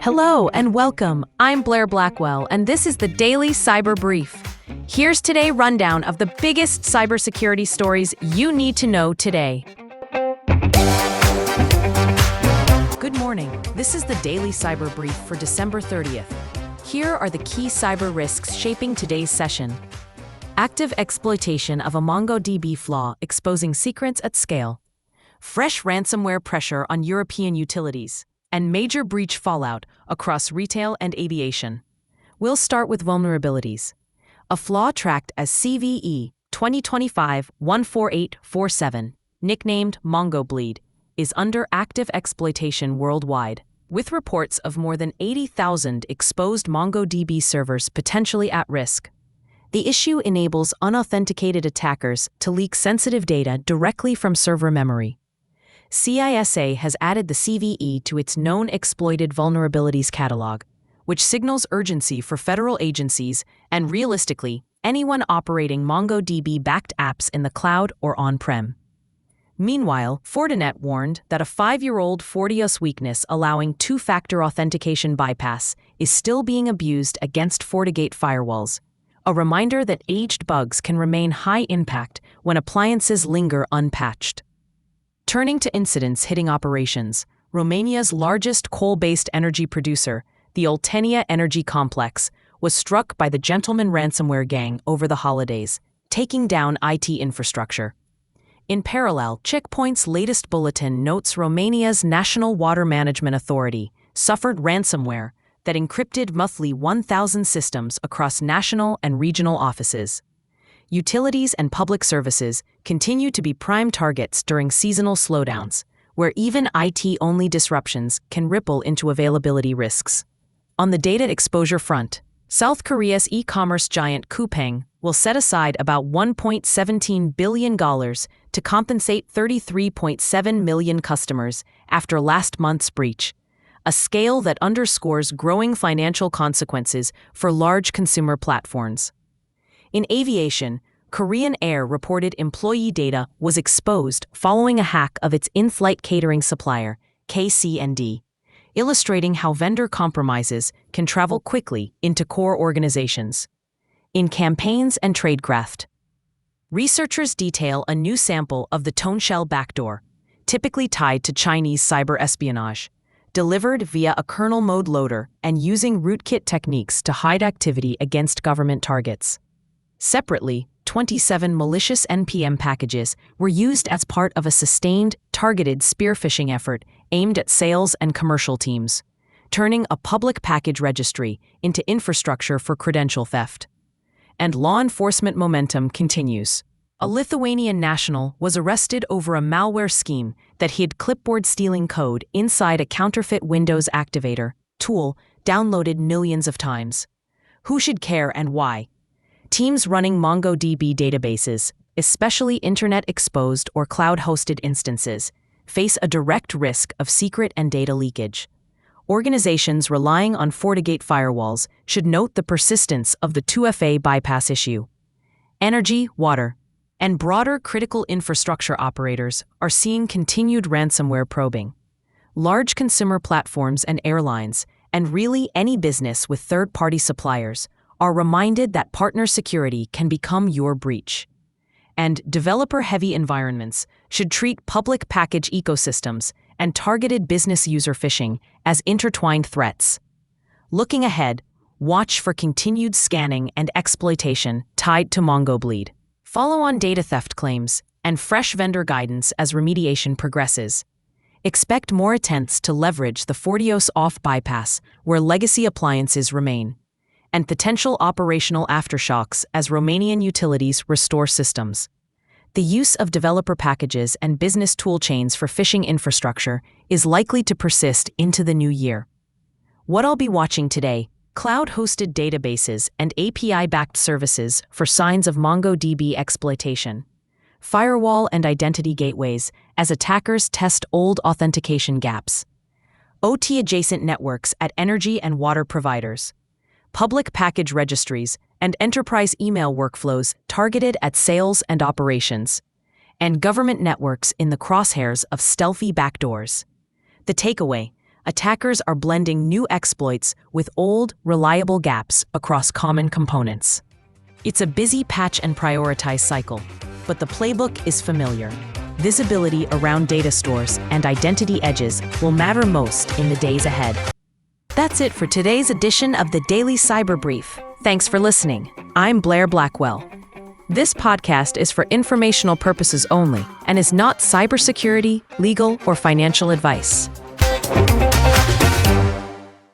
Hello and welcome. I'm Blair Blackwell, and this is the Daily Cyber Brief. Here's today's rundown of the biggest cybersecurity stories you need to know today. Good morning. This is the Daily Cyber Brief for December 30th. Here are the key cyber risks shaping today's session. Active exploitation of a MongoDB flaw exposing secrets at scale. Fresh ransomware pressure on European utilities. And major breach fallout across retail and aviation. We'll start with vulnerabilities. A flaw tracked as CVE 2025-14847, nicknamed MongoBleed, is under active exploitation worldwide, with reports of more than 80,000 exposed MongoDB servers potentially at risk. The issue enables unauthenticated attackers to leak sensitive data directly from server memory. CISA has added the CVE to its known exploited vulnerabilities catalog, which signals urgency for federal agencies and, realistically, anyone operating MongoDB-backed apps in the cloud or on-prem. Meanwhile, Fortinet warned that a 5-year-old FortiOS weakness allowing two-factor authentication bypass is still being abused against FortiGate firewalls, a reminder that aged bugs can remain high impact when appliances linger unpatched. Turning to incidents hitting operations, Romania's largest coal-based energy producer, the Oltenia Energy Complex, was struck by the gentleman ransomware gang over the holidays, taking down IT infrastructure. In parallel, Checkpoint's latest bulletin notes Romania's National Water Management Authority suffered ransomware that encrypted monthly 1,000 systems across national and regional offices. Utilities and public services continue to be prime targets during seasonal slowdowns, where even IT-only disruptions can ripple into availability risks. On the data exposure front, South Korea's e-commerce giant Coupang will set aside about $1.17 billion to compensate 33.7 million customers after last month's breach, a scale that underscores growing financial consequences for large consumer platforms. In aviation, Korean Air reported employee data was exposed following a hack of its in-flight catering supplier, KCND, illustrating how vendor compromises can travel quickly into core organizations. In campaigns and tradecraft, researchers detail a new sample of the ToneShell backdoor, typically tied to Chinese cyber espionage, delivered via a kernel mode loader and using rootkit techniques to hide activity against government targets. Separately, 27 malicious NPM packages were used as part of a sustained, targeted spear phishing effort aimed at sales and commercial teams, turning a public package registry into infrastructure for credential theft. And law enforcement momentum continues. A Lithuanian national was arrested over a malware scheme that hid clipboard-stealing code inside a counterfeit Windows activator tool downloaded millions of times. Who should care and why? Teams running MongoDB databases, especially internet-exposed or cloud-hosted instances, face a direct risk of secret and data leakage. Organizations relying on FortiGate firewalls should note the persistence of the 2FA bypass issue. Energy, water, and broader critical infrastructure operators are seeing continued ransomware probing. Large consumer platforms and airlines, and really any business with third-party suppliers, are reminded that partner security can become your breach. And developer-heavy environments should treat public package ecosystems and targeted business user phishing as intertwined threats. Looking ahead, watch for continued scanning and exploitation tied to MongoBleed. Follow on data theft claims and fresh vendor guidance as remediation progresses. Expect more attempts to leverage the FortiOS auth bypass where legacy appliances remain, and potential operational aftershocks as Romanian utilities restore systems. The use of developer packages and business toolchains for phishing infrastructure is likely to persist into the new year. What I'll be watching today: cloud-hosted databases and API-backed services for signs of MongoDB exploitation, firewall and identity gateways as attackers test old authentication gaps, OT-adjacent networks at energy and water providers, public package registries, and enterprise email workflows targeted at sales and operations, and government networks in the crosshairs of stealthy backdoors. The takeaway: attackers are blending new exploits with old, reliable gaps across common components. It's a busy patch and prioritize cycle, but the playbook is familiar. Visibility around data stores and identity edges will matter most in the days ahead. That's it for today's edition of the Daily Cyber Brief. Thanks for listening. I'm Blair Blackwell. This podcast is for informational purposes only and is not cybersecurity, legal, or financial advice.